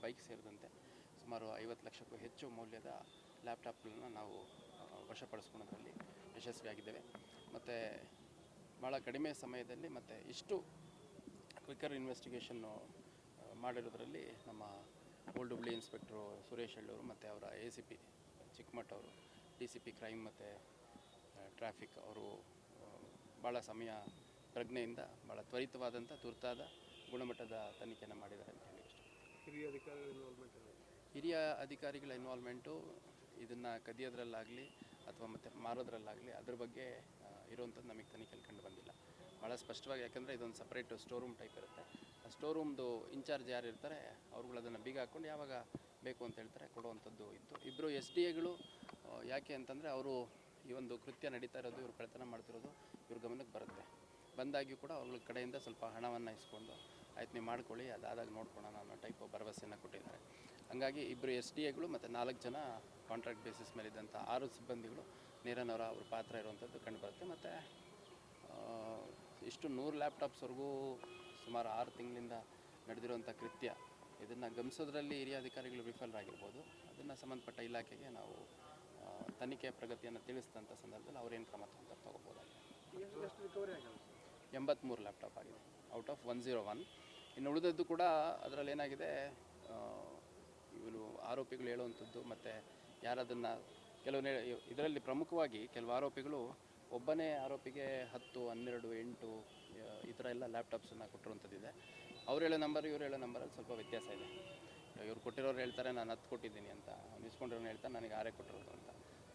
Bike ಸೇರಿದಂತೆ ಸುಮಾರು 50 ಲಕ್ಷಕ್ಕೂ ಹೆಚ್ಚು ಮೌಲ್ಯದ ಲ್ಯಾಪ್ಟಾಪ್ಗಳನ್ನು ನಾವು ವಶಪಡಿಸ್ಕೊಳ್ಳೋದ್ರಲ್ಲಿ ಯಶಸ್ವಿಯಾಗಿದ್ದೇವೆ. ಮತ್ತು ಭಾಳ ಕಡಿಮೆ ಸಮಯದಲ್ಲಿ ಮತ್ತು ಇಷ್ಟು ಕ್ವಿಕ್ಕರ್ ಇನ್ವೆಸ್ಟಿಗೇಷನ್ನು ಮಾಡಿರೋದ್ರಲ್ಲಿ ನಮ್ಮ ಓಲ್ಡ್ ಹುಬ್ಳಿ ಇನ್ಸ್ಪೆಕ್ಟ್ರು ಸುರೇಶ್ ಹಳ್ಳೂರು ಮತ್ತು ಅವರ ACP ಚಿಕ್ಕಮಠ ಅವರು, DCP ಕ್ರೈಮ್ ಮತ್ತು ಟ್ರಾಫಿಕ್ ಅವರು ಭಾಳ ಸಮಯ ಪ್ರಜ್ಞೆಯಿಂದ ಭಾಳ ತ್ವರಿತವಾದಂಥ ತುರ್ತಾದ ಗುಣಮಟ್ಟದ ತನಿಖೆಯನ್ನು ಮಾಡಿದ್ದಾರೆ ಅಂತ ಹೇಳಿ ಇಷ್ಟ. ಹಿರಿಯ ಅಧಿಕಾರಿಗಳ ಇನ್ವಾಲ್ವ್ಮೆಂಟು ಇದನ್ನು ಕದಿಯೋದ್ರಲ್ಲಾಗಲಿ ಅಥವಾ ಮತ್ತು ಮಾರೋದ್ರಲ್ಲಾಗಲಿ ಅದ್ರ ಬಗ್ಗೆ ಇರುವಂಥದ್ದು ನಮಗೆ ತನಿಖೆಯಲ್ಲಿ ಕಂಡು ಬಂದಿಲ್ಲ. ಭಾಳ ಸ್ಪಷ್ಟವಾಗಿ, ಯಾಕಂದರೆ ಇದೊಂದು ಸಪ್ರೇಟ್ ಸ್ಟೋರ್ ರೂಮ್ ಟೈಪ್ ಇರುತ್ತೆ. ಆ ಸ್ಟೋರ್ ರೂಮ್ದು ಇನ್ಚಾರ್ಜ್ ಯಾರು ಇರ್ತಾರೆ ಅವ್ರುಗಳು ಅದನ್ನು ಬೀಗ ಹಾಕ್ಕೊಂಡು ಯಾವಾಗ ಬೇಕು ಅಂತ ಹೇಳ್ತಾರೆ ಕೊಡುವಂಥದ್ದು ಇತ್ತು. ಇಬ್ಬರು SDAಗಳು ಯಾಕೆ ಅಂತಂದರೆ ಅವರು ಈ ಒಂದು ಕೃತ್ಯ ನಡೀತಾ ಇರೋದು, ಇವರು ಕಳ್ಳತನ ಮಾಡ್ತಿರೋದು ಇವ್ರ ಗಮನಕ್ಕೆ ಬರುತ್ತೆ. ಬಂದಾಗಿಯೂ ಕೂಡ ಅವ್ರ ಕಡೆಯಿಂದ ಸ್ವಲ್ಪ ಹಣವನ್ನು ಇಸ್ಕೊಂಡು ಆಯ್ತು ನೀವು ಮಾಡ್ಕೊಳ್ಳಿ, ಅದಾದಾಗ ನೋಡ್ಕೊಳ್ಳೋಣ ಅನ್ನೋ ಟೈಪ್ ಭರವಸೆಯನ್ನು ಕೊಟ್ಟಿದ್ದಾರೆ. ಹಾಗಾಗಿ ಇಬ್ಬರು SDAಗಳು ಮತ್ತು 4 ಜನ ಕಾಂಟ್ರಾಕ್ಟ್ ಬೇಸಿಸ್ ಮೇಲಿದ್ದಂಥ 6 ಸಿಬ್ಬಂದಿಗಳು ನೇರನವರ ಅವ್ರ ಪಾತ್ರ ಇರುವಂಥದ್ದು ಕಂಡುಬರುತ್ತೆ. ಮತ್ತು ಇಷ್ಟು 100 ಲ್ಯಾಪ್ಟಾಪ್ಸ್ವರೆಗೂ ಸುಮಾರು 6 ತಿಂಗಳಿಂದ ನಡೆದಿರುವಂಥ ಕೃತ್ಯ, ಇದನ್ನು ಗಮನಿಸೋದ್ರಲ್ಲಿ ಹಿರಿಯ ಅಧಿಕಾರಿಗಳು ವಿಫಲರಾಗಿರ್ಬೋದು. ಅದನ್ನು ಸಂಬಂಧಪಟ್ಟ ಇಲಾಖೆಗೆ ನಾವು ತನಿಖೆ ಪ್ರಗತಿಯನ್ನು ತಿಳಿಸಿದಂಥ ಸಂದರ್ಭದಲ್ಲಿ ಅವ್ರೇನು ಕ್ರಮ ತಗೋಬೋದಾಗಿದೆ. 83 ಲ್ಯಾಪ್ಟಾಪ್ ಆಗಿದೆ ಔಟ್ ಆಫ್ 101. ಇನ್ನು ಉಳಿದದ್ದು ಕೂಡ ಅದರಲ್ಲಿ ಏನಾಗಿದೆ, ಇವರು ಆರೋಪಿಗಳು ಹೇಳುವಂಥದ್ದು ಮತ್ತು ಯಾರದನ್ನು ಕೆಲವು ಇದರಲ್ಲಿ ಪ್ರಮುಖವಾಗಿ ಕೆಲವು ಆರೋಪಿಗಳು ಒಬ್ಬನೇ ಆರೋಪಿಗೆ 10, 12, 8 ಈ ಥರ ಎಲ್ಲ ಲ್ಯಾಪ್ಟಾಪ್ಸನ್ನು ಕೊಟ್ಟಿರುವಂಥದ್ದಿದೆ. ಅವ್ರು ಹೇಳೋ ನಂಬರ್ ಇವ್ರು ಹೇಳೋ ನಂಬರಲ್ಲಿ ಸ್ವಲ್ಪ ವ್ಯತ್ಯಾಸ ಇದೆ. ಇವ್ರು ಕೊಟ್ಟಿರೋರು ಹೇಳ್ತಾರೆ ನಾನು 10 ಕೊಟ್ಟಿದ್ದೀನಿ ಅಂತ, ಇಸ್ಕೊಂಡಿರೋನು ಹೇಳ್ತಾರೆ ನನಗೆ 6 ಕೊಟ್ಟಿರೋದು ಅಂತ.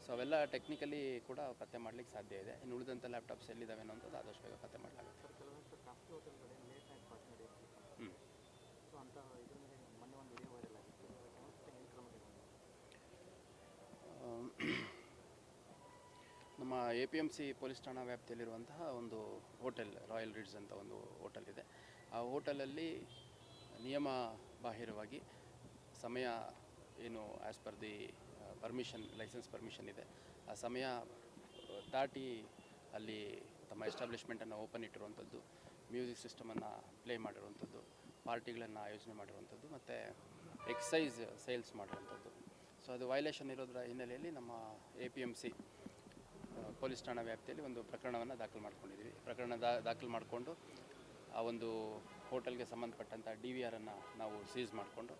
ಸೊ ಅವೆಲ್ಲ ಟೆಕ್ನಿಕಲಿ ಕೂಡ ಪತ್ತೆ ಮಾಡಲಿಕ್ಕೆ ಸಾಧ್ಯ ಇದೆ. ಇನ್ನು ಉಳಿದಂಥ ಲ್ಯಾಪ್ಟಾಪ್ಸ್ ಎಲ್ಲಿದ್ದಾವೆ ಅನ್ನೋಂಥದ್ದು ಆದಷ್ಟು ಬೇಗ ಪತ್ತೆ ಮಾಡಲಾಗುತ್ತೆ. ನಮ್ಮ APMC ಪೊಲೀಸ್ ಠಾಣಾ ವ್ಯಾಪ್ತಿಯಲ್ಲಿರುವಂತಹ ಒಂದು ಹೋಟೆಲ್, ರಾಯಲ್ ರಿಡ್ಸ್ ಅಂತ ಒಂದು ಹೋಟೆಲ್ ಇದೆ. ಆ ಹೋಟೆಲಲ್ಲಿ ನಿಯಮ ಬಾಹಿರವಾಗಿ ಸಮಯ ಏನು as per the permission, licence permission ಇದೆ, ಆ ಸಮಯ ದಾಟಿ ಅಲ್ಲಿ ತಮ್ಮ ಎಸ್ಟಾಬ್ಲಿಷ್ಮೆಂಟನ್ನು ಓಪನ್ ಇಟ್ಟಿರುವಂಥದ್ದು, ಮ್ಯೂಸಿಕ್ ಸಿಸ್ಟಮನ್ನು ಪ್ಲೇ ಮಾಡಿರುವಂಥದ್ದು, ಪಾರ್ಟಿಗಳನ್ನು ಆಯೋಜನೆ ಮಾಡಿರುವಂಥದ್ದು ಮತ್ತು ಎಕ್ಸೈಸ್ ಸೇಲ್ಸ್ ಮಾಡಿರುವಂಥದ್ದು. ಸೊ ಅದು ವೈಲೇಷನ್ ಇರೋದ್ರ ಹಿನ್ನೆಲೆಯಲ್ಲಿ ನಮ್ಮ APMC ಪೊಲೀಸ್ ಠಾಣಾ ವ್ಯಾಪ್ತಿಯಲ್ಲಿ ಒಂದು ಪ್ರಕರಣವನ್ನು ದಾಖಲು ಮಾಡ್ಕೊಂಡಿದ್ದೀವಿ. ಪ್ರಕರಣ ದಾಖಲು ಮಾಡಿಕೊಂಡು ಆ ಒಂದು ಹೋಟೆಲ್ಗೆ ಸಂಬಂಧಪಟ್ಟಂಥ DVRನ್ನು ನಾವು ಸೀಸ್ ಮಾಡಿಕೊಂಡು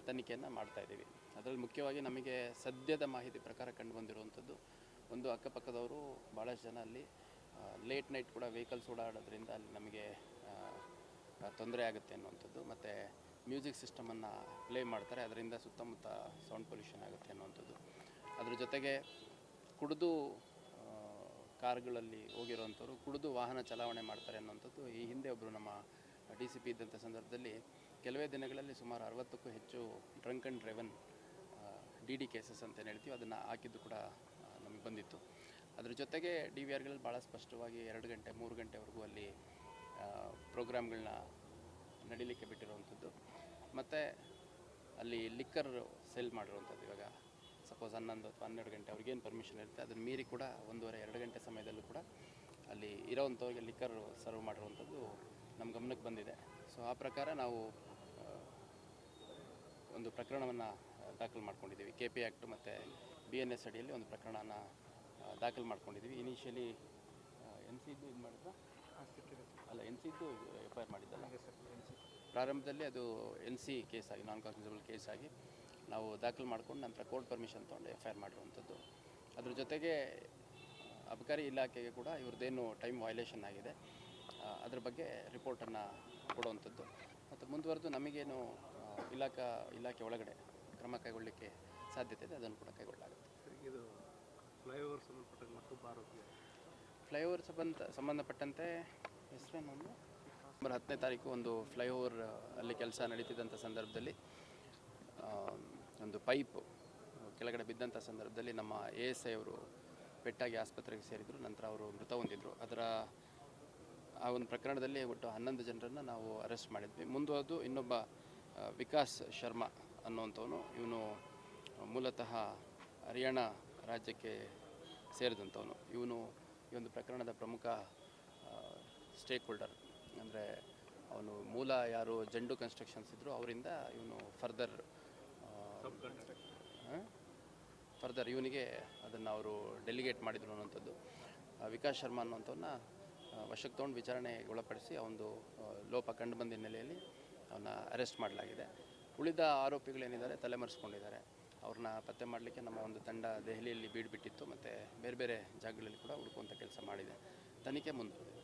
ತನಿಖೆಯನ್ನು ಮಾಡ್ತಾಯಿದ್ದೀವಿ. ಅದರಲ್ಲಿ ಮುಖ್ಯವಾಗಿ ನಮಗೆ ಸದ್ಯದ ಮಾಹಿತಿ ಪ್ರಕಾರ ಕಂಡು ಬಂದಿರುವಂಥದ್ದು, ಒಂದು ಅಕ್ಕಪಕ್ಕದವರು ಭಾಳಷ್ಟು ಜನ ಅಲ್ಲಿ ಲೇಟ್ ನೈಟ್ ಕೂಡ ವೆಹಿಕಲ್ಸ್ ಓಡಾಡೋದ್ರಿಂದ ಅಲ್ಲಿ ನಮಗೆ ತೊಂದರೆ ಆಗುತ್ತೆ ಅನ್ನುವಂಥದ್ದು, ಮತ್ತು ಮ್ಯೂಸಿಕ್ ಸಿಸ್ಟಮನ್ನು ಪ್ಲೇ ಮಾಡ್ತಾರೆ, ಅದರಿಂದ ಸುತ್ತಮುತ್ತ ಸೌಂಡ್ ಪೊಲ್ಯೂಷನ್ ಆಗುತ್ತೆ ಅನ್ನುವಂಥದ್ದು. ಅದ್ರ ಜೊತೆಗೆ ಕುಡಿದು ಕಾರ್ಗಳಲ್ಲಿ ಹೋಗಿರೋವಂಥವ್ರು ಕುಡಿದು ವಾಹನ ಚಲಾವಣೆ ಮಾಡ್ತಾರೆ ಅನ್ನೋಂಥದ್ದು. ಈ ಹಿಂದೆ ಒಬ್ಬರು ನಮ್ಮ DCP ಇದ್ದಂಥ ಸಂದರ್ಭದಲ್ಲಿ ಕೆಲವೇ ದಿನಗಳಲ್ಲಿ ಸುಮಾರು 60ಕ್ಕೂ ಹೆಚ್ಚು drunk and driven DD cases ಅಂತ ಹೇಳ್ತೀವಿ, ಅದನ್ನು ಹಾಕಿದ್ದು ಕೂಡ ನಮಗೆ ಬಂದಿತ್ತು. ಅದ್ರ ಜೊತೆಗೆ DVRಗಳಲ್ಲಿ ಭಾಳ ಸ್ಪಷ್ಟವಾಗಿ 2 ಗಂಟೆ 3 ಗಂಟೆವರೆಗೂ ಅಲ್ಲಿ ಪ್ರೋಗ್ರಾಮ್ಗಳನ್ನ ನಡೀಲಿಕ್ಕೆ ಬಿಟ್ಟಿರುವಂಥದ್ದು. ಮತ್ತು ಅಲ್ಲಿ ಲಿಕ್ಕರ್ ಸೇಲ್ ಮಾಡಿರುವಂಥದ್ದು. ಇವಾಗ ಸಪೋಸ್ 11 ಅಥವಾ 12 ಗಂಟೆ ಅವ್ರಿಗೇನು ಪರ್ಮಿಷನ್ ಇರುತ್ತೆ ಅದನ್ನು ಮೀರಿ ಕೂಡ 1.5-2 ಗಂಟೆ ಸಮಯದಲ್ಲೂ ಕೂಡ ಅಲ್ಲಿ ಇರೋವಂಥವ್ರಿಗೆ ಲಿಕ್ಕರ್ ಸರ್ವ್ ಮಾಡಿರುವಂಥದ್ದು ನಮ್ಮ ಗಮನಕ್ಕೆ ಬಂದಿದೆ. ಸೊ ಆ ಪ್ರಕಾರ ನಾವು ಒಂದು ಪ್ರಕರಣವನ್ನು ದಾಖಲು ಮಾಡ್ಕೊಂಡಿದ್ದೀವಿ. KP ಆ್ಯಕ್ಟ್ ಮತ್ತು BNS ಅಡಿಯಲ್ಲಿ ಒಂದು ಪ್ರಕರಣನ ದಾಖಲು ಮಾಡ್ಕೊಂಡಿದ್ದೀವಿ. ಇನಿಷಿಯಲಿ NCದ್ದು ಇದು ಮಾಡಿದ್ರೆ ಅಲ್ಲ, NCದ್ದು FIR ಮಾಡಿದ್ದಲ್ಲ, ಪ್ರಾರಂಭದಲ್ಲಿ ಅದು NC ಕೇಸಾಗಿ, ನಾನ್ ಕಾಗ್ನಿಸಬಲ್ ಕೇಸಾಗಿ ನಾವು ದಾಖಲು ಮಾಡ್ಕೊಂಡು ನಂತರ ಕೋರ್ಟ್ ಪರ್ಮಿಷನ್ ತೊಗೊಂಡು FIR ಮಾಡಿರುವಂಥದ್ದು. ಅದ್ರ ಜೊತೆಗೆ ಅಬಕಾರಿ ಇಲಾಖೆಗೆ ಕೂಡ ಇವ್ರದ್ದೇನು ಟೈಮ್ ವೈಲೇಷನ್ ಆಗಿದೆ ಅದ್ರ ಬಗ್ಗೆ ರಿಪೋರ್ಟನ್ನು ಕೊಡುವಂಥದ್ದು. ಮತ್ತು ಮುಂದುವರೆದು ನಮಗೇನು ಇಲಾಖೆ ಒಳಗಡೆ ಕ್ರಮ ಕೈಗೊಳ್ಳಲಿಕ್ಕೆ ಸಾಧ್ಯತೆ ಇದೆ ಅದನ್ನು ಕೂಡ ಕೈಗೊಳ್ಳಲಾಗುತ್ತೆ. ಇದು ಫ್ಲೈಓವರ್ ಸಂಬಂಧಪಟ್ಟಂತೆ ಹೆಸರೇನೊಂದು ನವೆಂಬರ್ 10ನೇ ತಾರೀಕು ಒಂದು ಫ್ಲೈಓವರ್ ಅಲ್ಲಿ ಕೆಲಸ ನಡೀತಿದ್ದಂಥ ಸಂದರ್ಭದಲ್ಲಿ ಒಂದು ಪೈಪ್ ಕೆಳಗಡೆ ಬಿದ್ದಂಥ ಸಂದರ್ಭದಲ್ಲಿ ನಮ್ಮ ASI ಅವರು ಪೆಟ್ಟಾಗಿ ಆಸ್ಪತ್ರೆಗೆ ಸೇರಿದರು. ನಂತರ ಅವರು ಮೃತ ಹೊಂದಿದ್ರು. ಆ ಒಂದು ಪ್ರಕರಣದಲ್ಲಿ ಒಟ್ಟು 11 ಜನರನ್ನು ನಾವು ಅರೆಸ್ಟ್ ಮಾಡಿದ್ವಿ. ಮುಂದುವರೆದು ಇನ್ನೊಬ್ಬ ವಿಕಾಸ್ ಶರ್ಮಾ ಅನ್ನುವಂಥವನು, ಇವನು ಮೂಲತಃ ಹರಿಯಾಣ ರಾಜ್ಯಕ್ಕೆ ಸೇರಿದಂಥವನು. ಇವನು ಈ ಒಂದು ಪ್ರಕರಣದ ಪ್ರಮುಖ ಸ್ಟೇಕ್ ಹೋಲ್ಡರ್, ಅಂದರೆ ಅವನು ಮೂಲ ಯಾರು ಜಂಡು ಕನ್ಸ್ಟ್ರಕ್ಷನ್ಸ್ ಇದ್ದರು ಅವರಿಂದ ಇವನು ಫರ್ದರ್ ಇವನಿಗೆ ಅದನ್ನು ಅವರು ಡೆಲಿಗೇಟ್ ಮಾಡಿದರು ಅನ್ನೋಂಥದ್ದು. ವಿಕಾಸ್ ಶರ್ಮಾ ಅನ್ನೋಂಥವನ್ನ ವಶಕ್ಕೆ ತೊಗೊಂಡು ವಿಚಾರಣೆಗೆ ಒಳಪಡಿಸಿ ಅವನದು ಲೋಪ ಕಂಡು ಬಂದ ಹಿನ್ನೆಲೆಯಲ್ಲಿ ಅವನ್ನ ಅರೆಸ್ಟ್ ಮಾಡಲಾಗಿದೆ. ಉಳಿದ ಆರೋಪಿಗಳೇನಿದ್ದಾರೆ ತಲೆಮರೆಸ್ಕೊಂಡಿದ್ದಾರೆ. ಅವ್ರನ್ನ ಪತ್ತೆ ಮಾಡಲಿಕ್ಕೆ ನಮ್ಮ ಒಂದು ತಂಡ ದೆಹಲಿಯಲ್ಲಿ ಬೀಡು ಬಿಟ್ಟಿತ್ತು ಮತ್ತು ಬೇರೆ ಬೇರೆ ಜಾಗಗಳಲ್ಲಿ ಕೂಡ ಹುಡುಕುವಂಥ ಕೆಲಸ ಮಾಡಿದೆ. ತನಿಖೆ ಮುಂದುವರೆದಿದೆ.